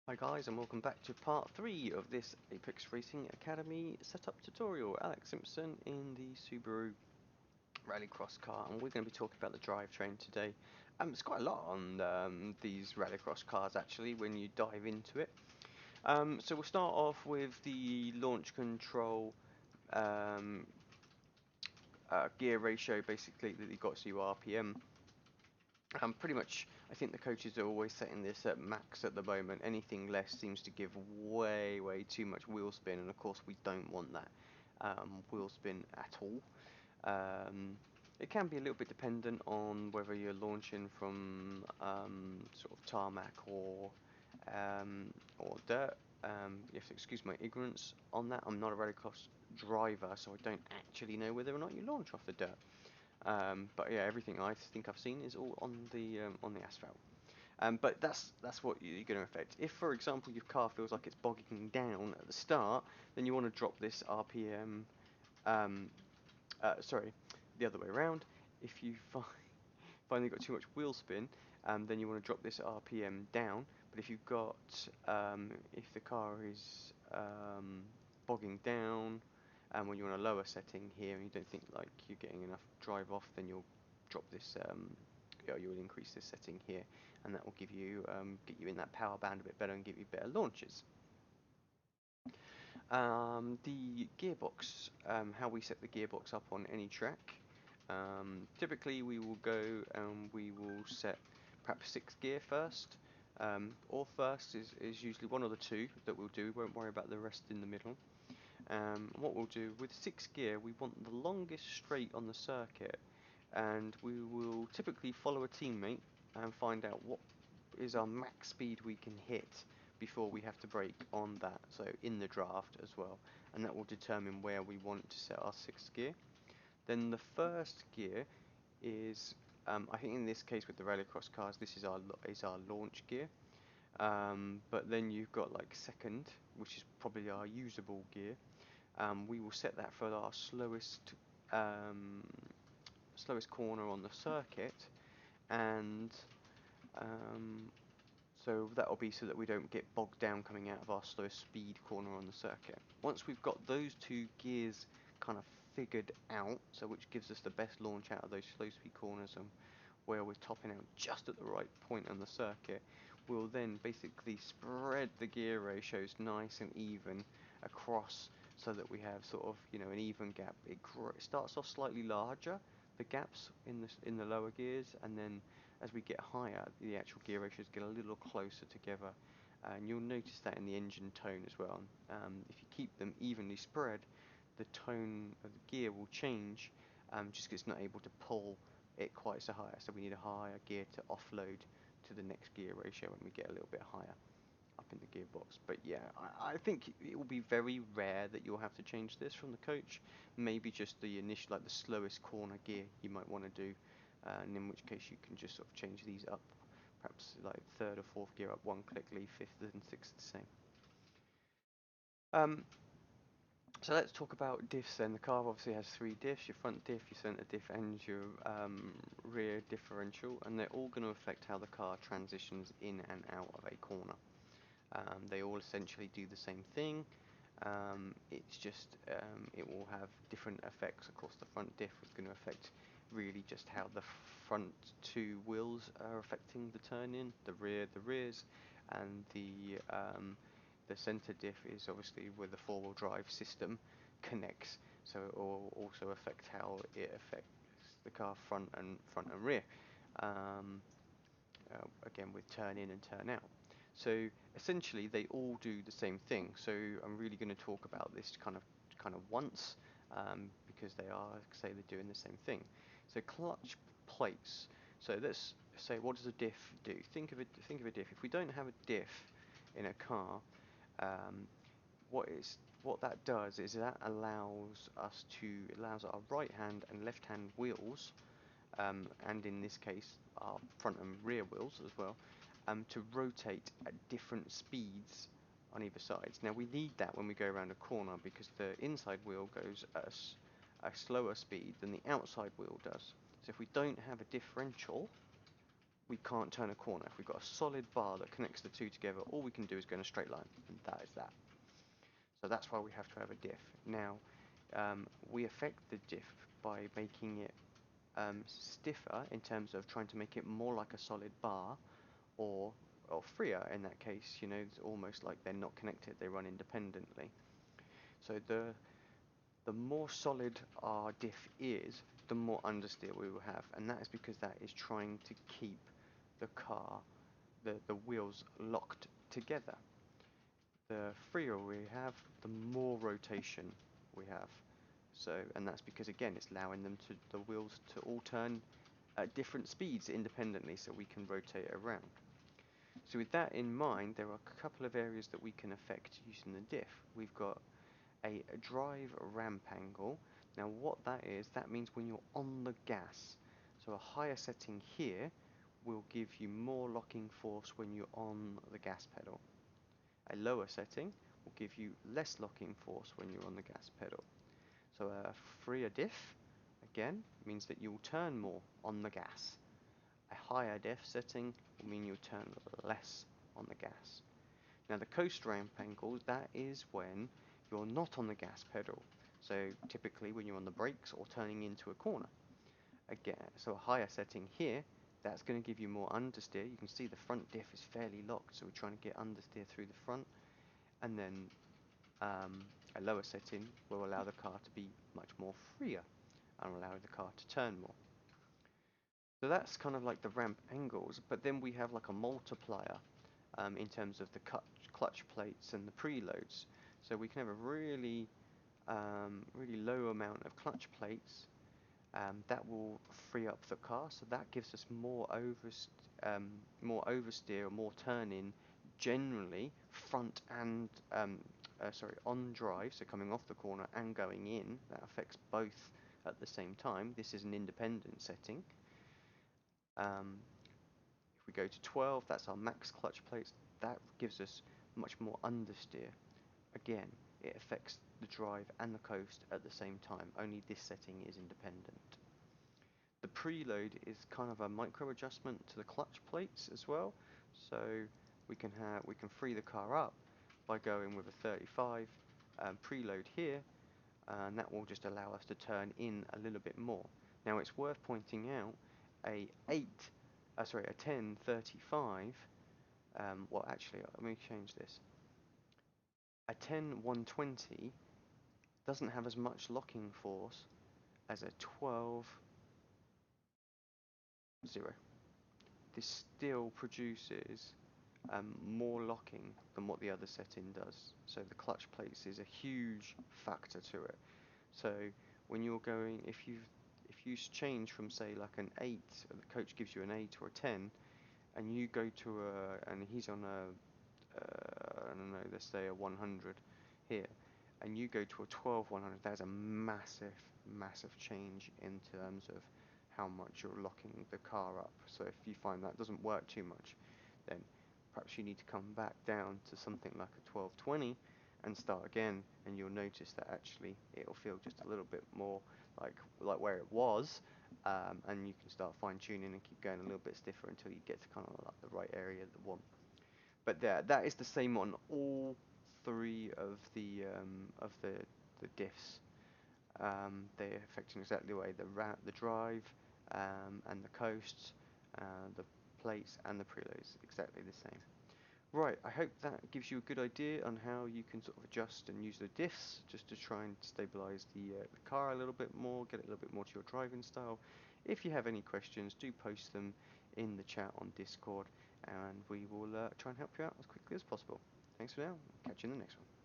Hi guys, and welcome back to part 3 of this Apex Racing Academy setup tutorial. Alex Simpson in the Subaru Rallycross car, and we're going to be talking about the drivetrain today. There's quite a lot on these Rallycross cars actually when you dive into it. So we'll start off with the launch control um, gear ratio, basically, that you've got, so your RPM. Pretty much, I think the coaches are always setting this at max at the moment. Anything less seems to give way too much wheel spin, and of course we don't want that wheel spin at all. Um, it can be a little bit dependent on whether you're launching from sort of tarmac or dirt. You have to excuse my ignorance on that. I'm not a rallycross driver, so I don't actually know whether or not you launch off the dirt. But yeah, everything I think I've seen is all on the asphalt. But that's what you're going to affect. If, for example, your car feels like it's bogging down at the start, then you want to drop this RPM. Um, sorry, the other way around. If you find you've got too much wheel spin, then you want to drop this RPM down. But if you've got if the car is bogging down, and when you're on a lower setting here and you don't think like you're getting enough drive off, then you'll drop this you'll increase this setting here, and that will give you get you in that power band a bit better and give you better launches. The gearbox, how we set the gearbox up on any track. Typically we will go and we will set perhaps 6th gear first, or first is usually one of the two that we'll do. We won't worry about the rest in the middle. What we'll do with 6th gear, we want the longest straight on the circuit, and we will typically follow a teammate and find out what is our max speed we can hit before we have to brake on that, so in the draft as well, and that will determine where we want to set our 6th gear. Then the first gear is, I think in this case with the rallycross cars, this is our launch gear. But then you've got like second, which is probably our usable gear. We will set that for our um, slowest corner on the circuit, and um, so that will be so that we don't get bogged down coming out of our slowest speed corner on the circuit. Once we've got those two gears kind of figured out, so which gives us the best launch out of those slow speed corners and where we're topping out just at the right point on the circuit, we'll then basically spread the gear ratios nice and even across so that we have sort of, you know, an even gap. It starts off slightly larger, the gaps in the lower gears, and then as we get higher, the actual gear ratios get a little closer together. And you'll notice that in the engine tone as well. If you keep them evenly spread, the tone of the gear will change, just because it's not able to pull it quite so high. So we need a higher gear to offload to the next gear ratio when we get a little bit higher up in the gearbox. But yeah, I think it will be very rare that you'll have to change this from the coach. Maybe just the initial, like the slowest corner gear you might want to do, and in which case you can just sort of change these up, perhaps like third or fourth gear up one click, leave fifth and sixth the same. So let's talk about diffs then. The car obviously has 3 diffs: your front diff, your centre diff, and your rear differential, and they're all going to affect how the car transitions in and out of a corner. They all essentially do the same thing. It's just it will have different effects. Of course, the front diff is going to affect really just how the front two wheels are affecting the turn-in, the rears, and the center diff is obviously where the four-wheel drive system connects. So it will also affect how it affects the car front and rear. Again with turn in and turn out. So essentially they all do the same thing. So I'm really going to talk about this kind of once, because they are, say, they're doing the same thing. So clutch plates. So let's say, what does a diff do? Think of a diff. If we don't have a diff in a car, um, what that does is that allows our right hand and left hand wheels, and in this case our front and rear wheels as well, to rotate at different speeds on either sides. Now we need that when we go around a corner because the inside wheel goes at a slower speed than the outside wheel does. So if we don't have a differential, we can't turn a corner. If we've got a solid bar that connects the two together, all we can do is go in a straight line, and that is that. So that's why we have to have a diff. Now, we affect the diff by making it stiffer in terms of trying to make it more like a solid bar, or freer in that case. You know, it's almost like they're not connected; they run independently. So the more solid our diff is, the more understeer we will have, and that is because that is trying to keep the car, the wheels locked together. The freer we have, the more rotation we have. So, and that's because again, it's allowing the wheels to all turn at different speeds independently, so we can rotate around. So with that in mind, there are a couple of areas that we can affect using the diff. We've got a drive ramp angle. Now what that means when you're on the gas. So a higher setting here will give you more locking force when you're on the gas pedal. A lower setting will give you less locking force when you're on the gas pedal. So a freer diff, again, means that you'll turn more on the gas. A higher diff setting will mean you'll turn less on the gas. Now the coast ramp angle, that is when you're not on the gas pedal. So typically when you're on the brakes or turning into a corner. Again, so a higher setting here, that's going to give you more understeer. You can see the front diff is fairly locked, so we're trying to get understeer through the front. And then a lower setting will allow the car to be much more freer and allow the car to turn more. So that's kind of like the ramp angles, but then we have like a multiplier in terms of the clutch plates and the preloads. So we can have a really low amount of clutch plates that will free up the car, so that gives us more oversteer or more turn-in generally front and on drive, so coming off the corner and going in. That affects both at the same time. This is an independent setting. If we go to 12, that's our max clutch plates. That gives us much more understeer. Again, it affects the drive and the coast at the same time. Only this setting is independent. The preload is kind of a micro adjustment to the clutch plates as well. So we can free the car up by going with a 35 preload here, and that will just allow us to turn in a little bit more. Now it's worth pointing out a 1035. Well, actually, let me change this. A 10120 doesn't have as much locking force as a 12-0. This still produces more locking than what the other setting does. So the clutch plates is a huge factor to it. So when you're going, if you change from say like an 8, the coach gives you an 8 or a 10, and you go to and he's on a I don't know, let's say a 100 here, and you go to a 12-100, that's a massive change in terms of how much you're locking the car up. So if you find that doesn't work too much, then perhaps you need to come back down to something like a 12-20 and start again, and you'll notice that actually it'll feel just a little bit more like where it was, and you can start fine-tuning and keep going a little bit stiffer until you get to kind of like the right area that you want. But that is the same on all three of the diffs. They're affecting exactly the way the drive, and the coasts, the plates and the preloads, exactly the same. Right, I hope that gives you a good idea on how you can sort of adjust and use the diffs just to try and stabilize the car a little bit more, get it a little bit more to your driving style. If you have any questions, do post them in the chat on Discord, and we will try and help you out as quickly as possible. Thanks for now, catch you in the next one.